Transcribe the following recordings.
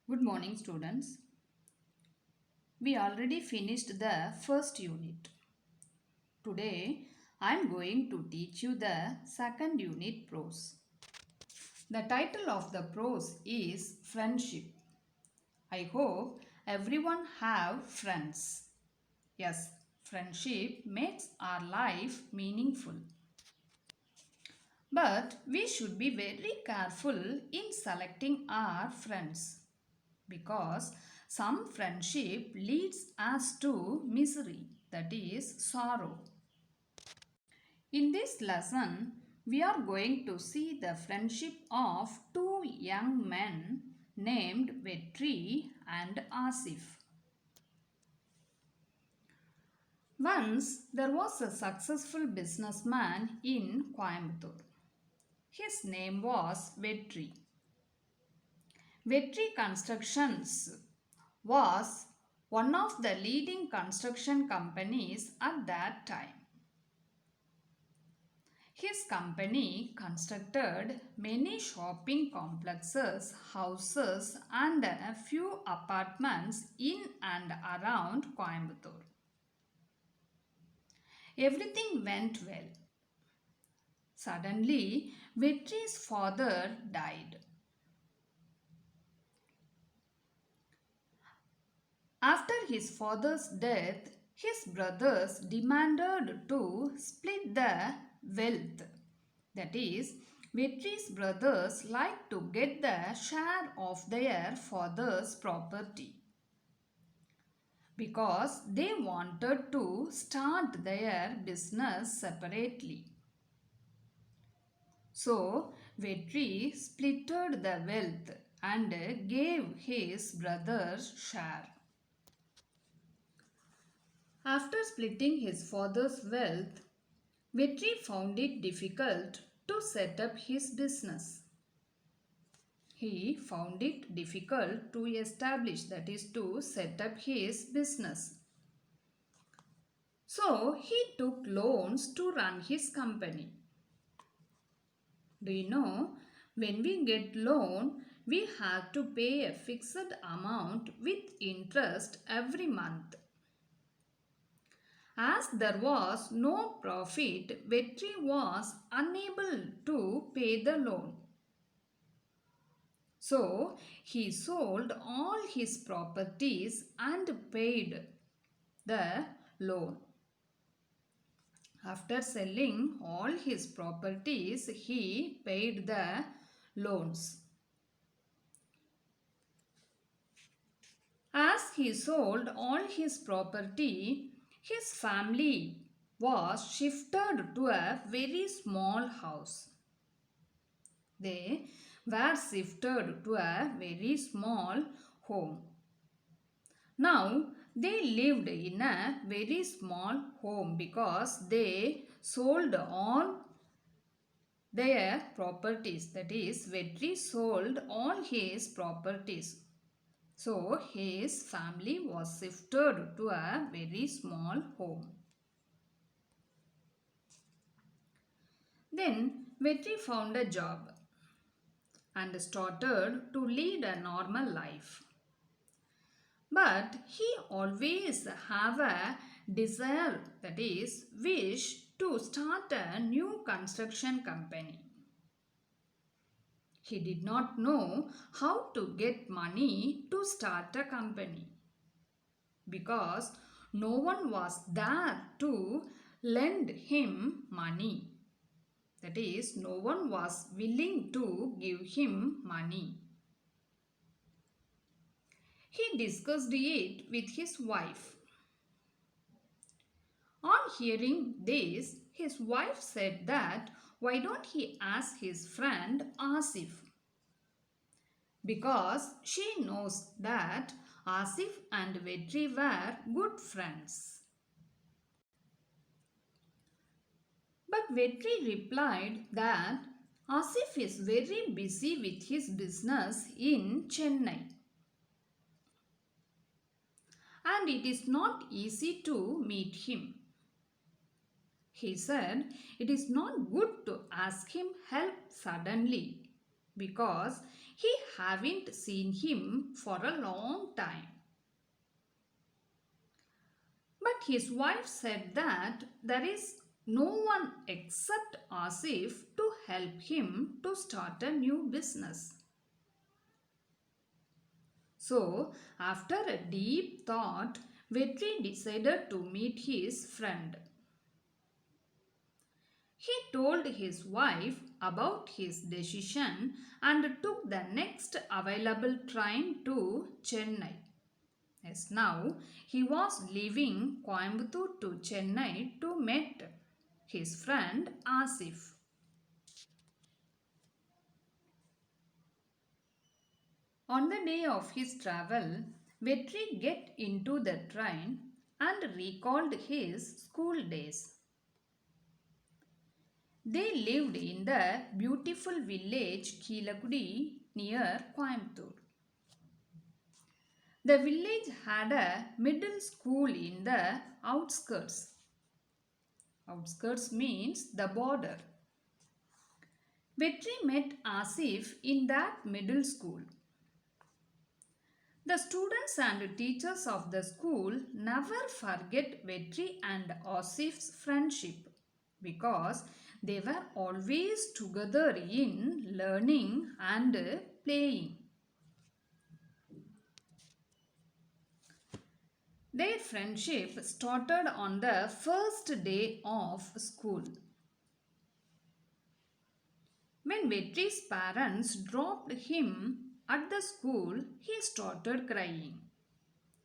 Good morning, students. We already finished the first unit. Today, I am going to teach you the second unit prose. The title of the prose is Friendship. I hope everyone have friends. Yes, friendship makes our life meaningful. But we should be very careful in selecting our friends because some friendship leads us to misery, that is sorrow. In this lesson, we are going to see the friendship of two young men named Vetri and Asif. Once there was a successful businessman in Coimbatore. His name was Vetri. Vetri Constructions was one of the leading construction companies at that time. His company constructed many shopping complexes, houses and a few apartments in and around Coimbatore. Everything went well. Suddenly, Vetri's father died. After his father's death, his brothers demanded to split the wealth. That is, Vetri's brothers liked to get the share of their father's property because they wanted to start their business separately. So, Vetri splitted the wealth and gave his brothers share. After splitting his father's wealth, Vetri found it difficult to set up his business. He found it difficult to establish, that is to set up his business. So he took loans to run his company. Do you know, when we get loan, we have to pay a fixed amount with interest every month. As there was no profit, Vetri was unable to pay the loan. So he sold all his properties and paid the loan. After selling all his properties, he paid the loans. As he sold all his property, his family was shifted to a very small house. They were shifted to a very small home. Now they lived in a very small home because they sold all their properties. That is, Vetri sold all his properties. So his family was shifted to a very small home. Then Vetri found a job and started to lead a normal life. But he always have a desire, that is, wish to start a new construction company. He did not know how to get money to start a company because no one was there to lend him money. That is, no one was willing to give him money. He discussed it with his wife. On hearing this, his wife said that why don't he ask his friend Asif? Because she knows that Asif and Vetri were good friends. But Vetri replied that Asif is very busy with his business in Chennai. And it is not easy to meet him. He said it is not good to ask him help suddenly because he haven't seen him for a long time. But his wife said that there is no one except Asif to help him to start a new business. So, after a deep thought, Vetri decided to meet his friend. He told his wife about his decision and took the next available train to Chennai. Yes, now he was leaving Coimbatore to Chennai to meet his friend Asif. On the day of his travel, Vetri get into the train and recalled his school days. They lived in the beautiful village Kilakudi near Coimbatore. The village had a middle school in the outskirts. Outskirts means the border. Vetri met Asif in that middle school. The students and teachers of the school never forget Vetri and Asif's friendship because they were always together in learning and playing. Their friendship started on the first day of school. When Vetri's parents dropped him at the school, he started crying.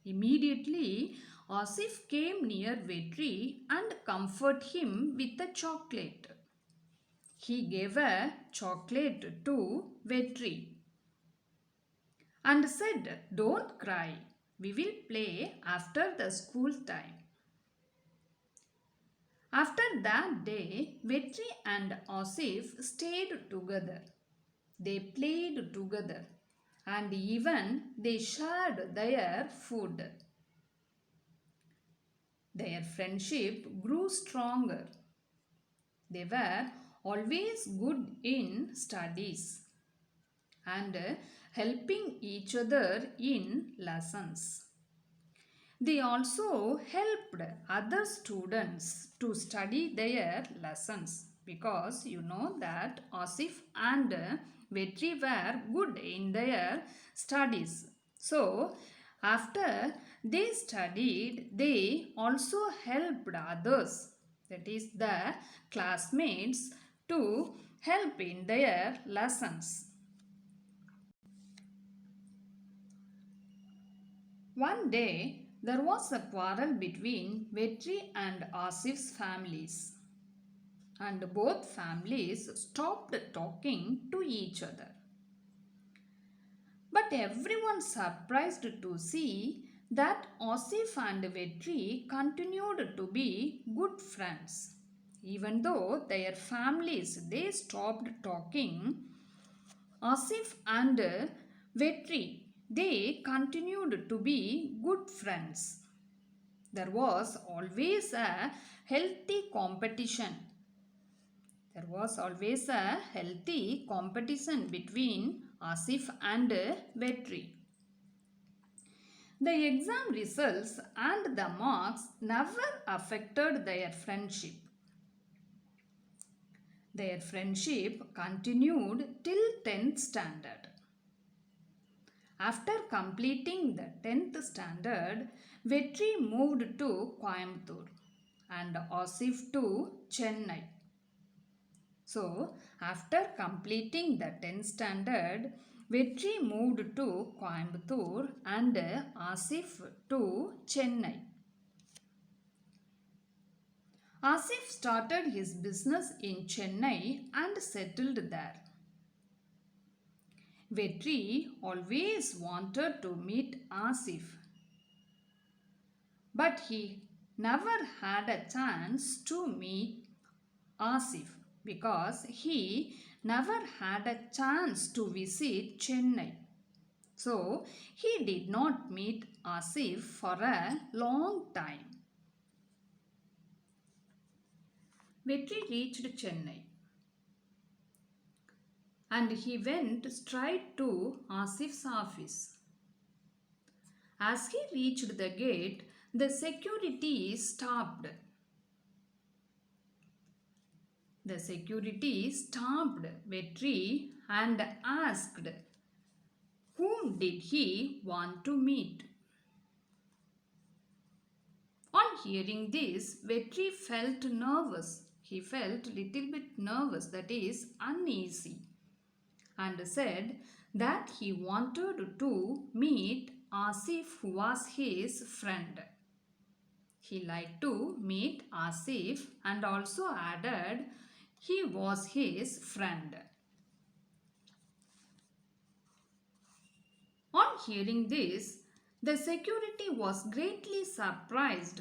Immediately, Asif came near Vetri and comforted him with a chocolate. He gave a chocolate to Vetri and said, "Don't cry. We will play after the school time." After that day, Vetri and Asif stayed together. They played together and even they shared their food. Their friendship grew stronger. They were always good in studies and helping each other in lessons. They also helped other students to study their lessons because you know that Asif and Vetri were good in their studies. So, after they studied, they also helped others, that is, the classmates, to help in their lessons. One day, there was a quarrel between Vetri and Asif's families, and both families stopped talking to each other. But everyone surprised to see that Asif and Vetri continued to be good friends. Even though their families they stopped talking, Asif and Vetri they continued to be good friends. There was always a healthy competition. There was always a healthy competition between Asif and Vetri. The exam results and the marks never affected their friendship. Their friendship continued till 10th standard. After completing the 10th standard, Vetri moved to Coimbatore and Asif to Chennai. So, after completing the 10th standard, Vetri moved to Coimbatore and Asif to Chennai. Asif started his business in Chennai and settled there. Vetri always wanted to meet Asif, but he never had a chance to meet Asif because he never had a chance to visit Chennai. So, he did not meet Asif for a long time. Vetri reached Chennai. and he went straight to Asif's office. As he reached the gate, the security stopped. The security stopped Vetri and asked, whom did he want to meet? On hearing this, Vetri felt nervous. He felt little bit nervous, that is, uneasy, and said that he wanted to meet Asif, who was his friend. He liked to meet Asif and also added he was his friend. On hearing this, the security was greatly surprised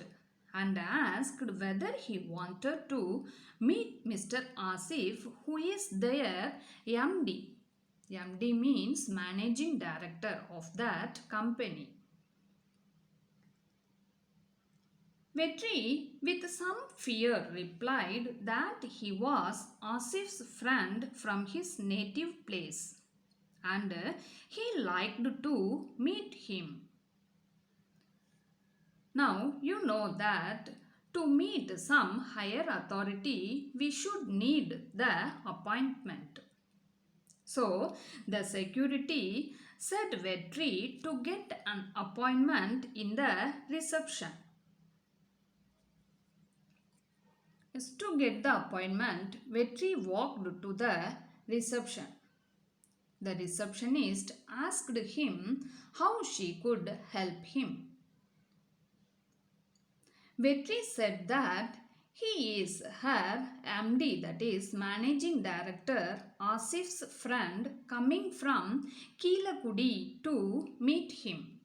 and asked whether he wanted to meet Mr. Asif, who is their MD. MD means Managing Director of that company. Vetri, with some fear, replied that he was Asif's friend from his native place and he liked to meet him. Now, you know that to meet some higher authority, we should need the appointment. So, the security said Vetri to get an appointment in the reception. Yes, to get the appointment, Vetri walked to the reception. The receptionist asked him how she could help him. Vetri said that he is her MD, that is Managing Director, Asif's friend, coming from Keelakudi to meet him.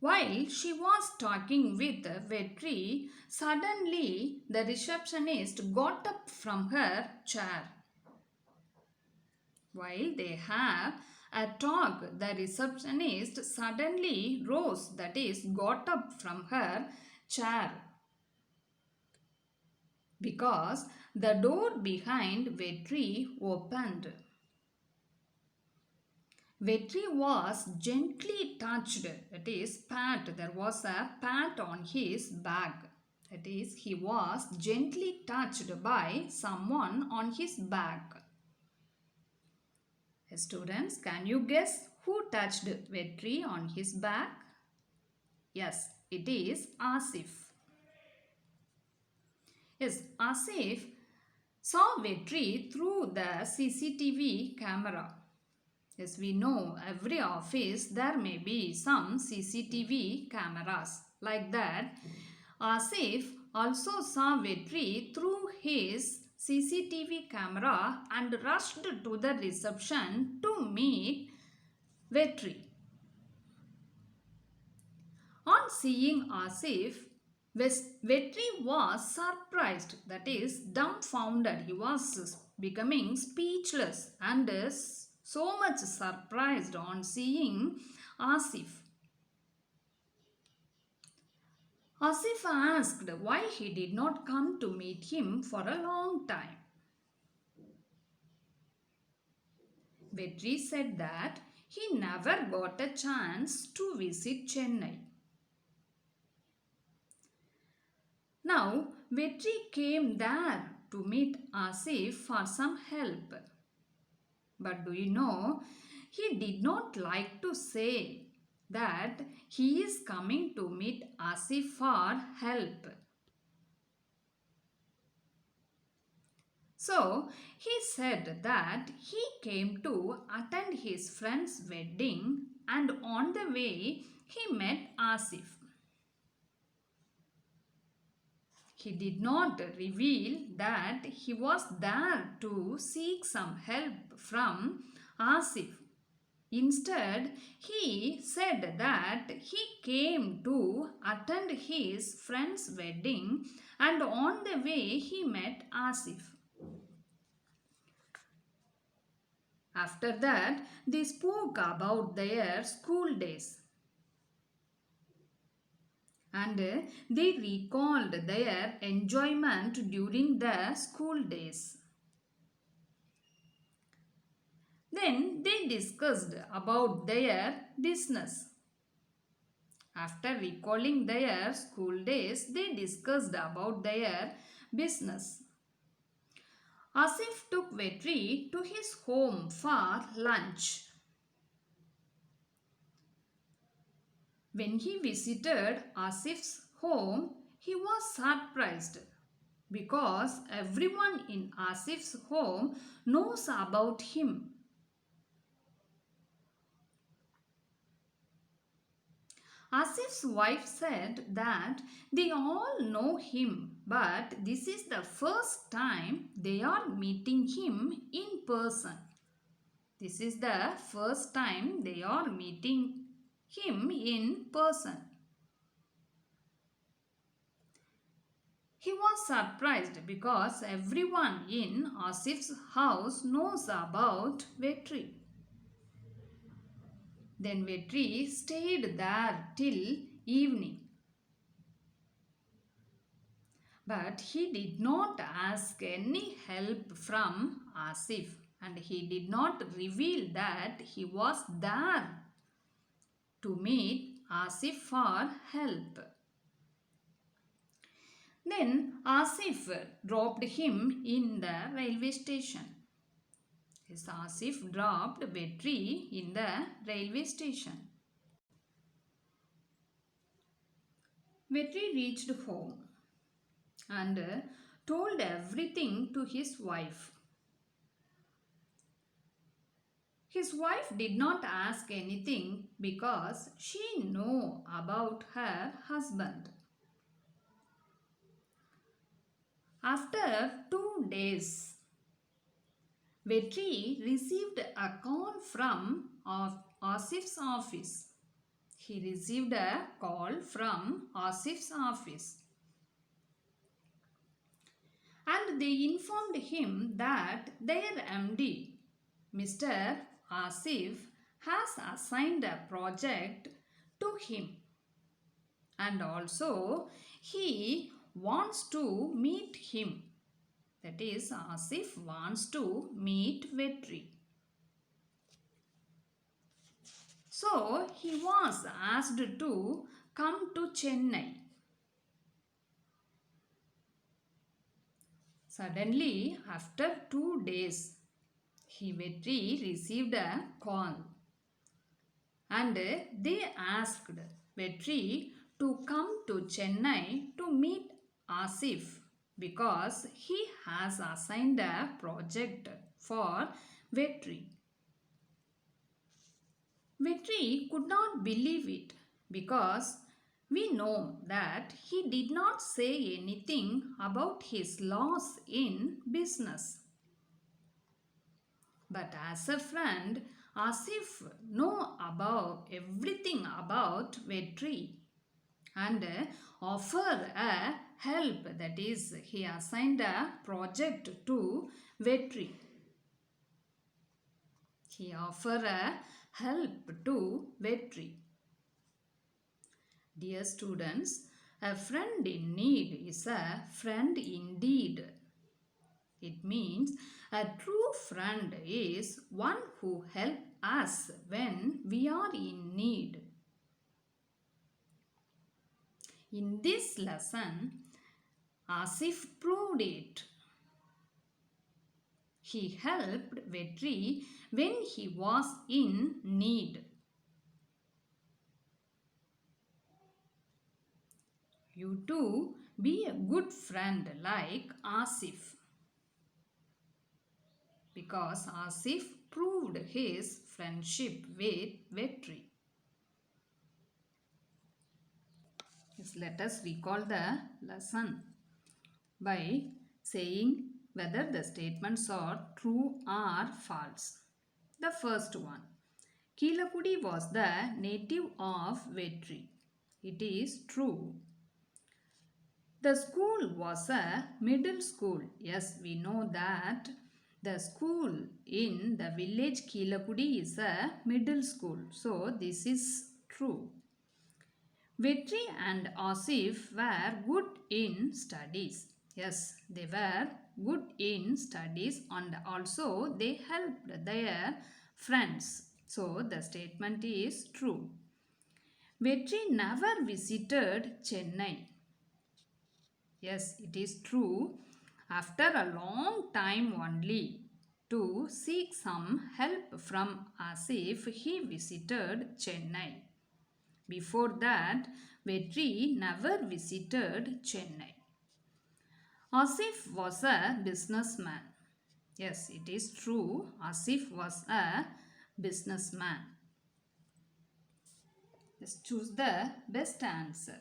While she was talking with Vetri, suddenly the receptionist got up from her chair. While they have a talk, the receptionist suddenly rose, that is, got up from her chair, because the door behind Vetri opened. Vetri was gently touched, that is, pat. There was a pat on his back. That is, he was gently touched by someone on his back. Students, can you guess who touched Vetri on his back? Yes, it is Asif. Yes, Asif saw Vetri through the CCTV camera. Yes, we know every office there may be some CCTV cameras. Like that, Asif also saw Vetri through his CCTV camera and rushed to the reception to meet Vetri. On seeing Asif, Vetri was surprised, that is, dumbfounded. He was becoming speechless and so much surprised on seeing Asif. Asif asked why he did not come to meet him for a long time. Vetri said that he never got a chance to visit Chennai. Now, Vetri came there to meet Asif for some help. But do you know, he did not like to say that he is coming to meet Asif for help. So, he said that he came to attend his friend's wedding and on the way he met Asif. He did not reveal that he was there to seek some help from Asif. Instead, he said that he came to attend his friend's wedding and on the way he met Asif. After that, they spoke about their school days and they recalled their enjoyment during the school days. Then they discussed about their business. After recalling their school days, they discussed about their business. Asif took Vetri to his home for lunch. When he visited Asif's home, he was surprised because everyone in Asif's home knows about him. Asif's wife said that they all know him, but this is the first time they are meeting him in person. This is the first time they are meeting him in person. He was surprised because everyone in Asif's house knows about Vetri. Then Vetri stayed there till evening. But he did not ask any help from Asif, and he did not reveal that he was there to meet Asif for help. Then Asif dropped him in the railway station. Yes, Asif dropped Vetri in the railway station. Vetri reached home and told everything to his wife. His wife did not ask anything because she knew about her husband. After 2 days, Vetri received a call from Asif's office. He received a call from Asif's office. And they informed him that their MD, Mr. Asif, has assigned a project to him. And also, he wants to meet him. That is, Asif wants to meet Vetri. So, he was asked to come to Chennai. Suddenly, after 2 days, Vetri received a call. And they asked Vetri to come to Chennai to meet Asif because he has assigned a project for Vetri. Vetri could not believe it because we know that he did not say anything about his loss in business. But as a friend, Asif know about everything about Vetri and offer a help, that is, he assigned a project to Vetri. He offer a help to Vetri. Dear students, a friend in need is a friend indeed. It means a true friend is one who helps us when we are in need. In this lesson, Asif proved it. He helped Vetri when he was in need. You too be a good friend like Asif, because Asif proved his friendship with Vetri. Yes, let us recall the lesson by saying whether the statements are true or false. The first one, Kilakudi was the native of Vetri. It is true. The school was a middle school. Yes, we know that the school in the village Kilakudi is a middle school. So, this is true. Vetri and Asif were good in studies. Yes, they were good in studies and also they helped their friends. So the statement is true. Vetri never visited Chennai. Yes, it is true. After a long time only, to seek some help from Asif, he visited Chennai. Before that, Vetri never visited Chennai. Asif was a businessman. Yes, it is true. Asif was a businessman. Let's choose the best answer.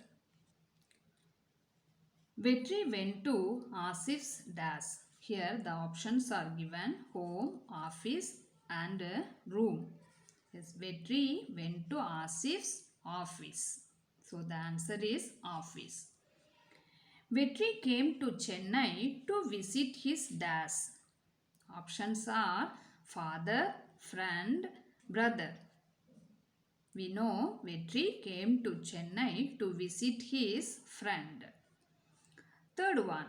Vetri went to Asif's desk. Here the options are given: home, office and room. Yes, Vetri went to Asif's office. So the answer is office. Vetri came to Chennai to visit his desk. Options are father, friend, brother. We know Vetri came to Chennai to visit his friend. Third one,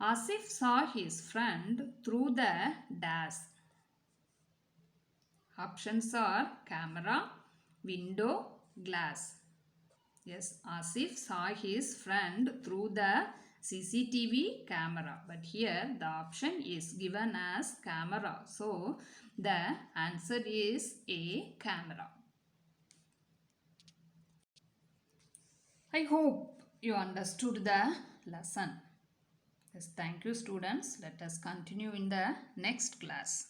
Asif saw his friend through the dash. Options are camera, window, glass. Yes, Asif saw his friend through the CCTV camera. But here the option is given as camera. So the answer is A, camera. I hope you understood the lesson. Yes, thank you students. Let us continue in the next class.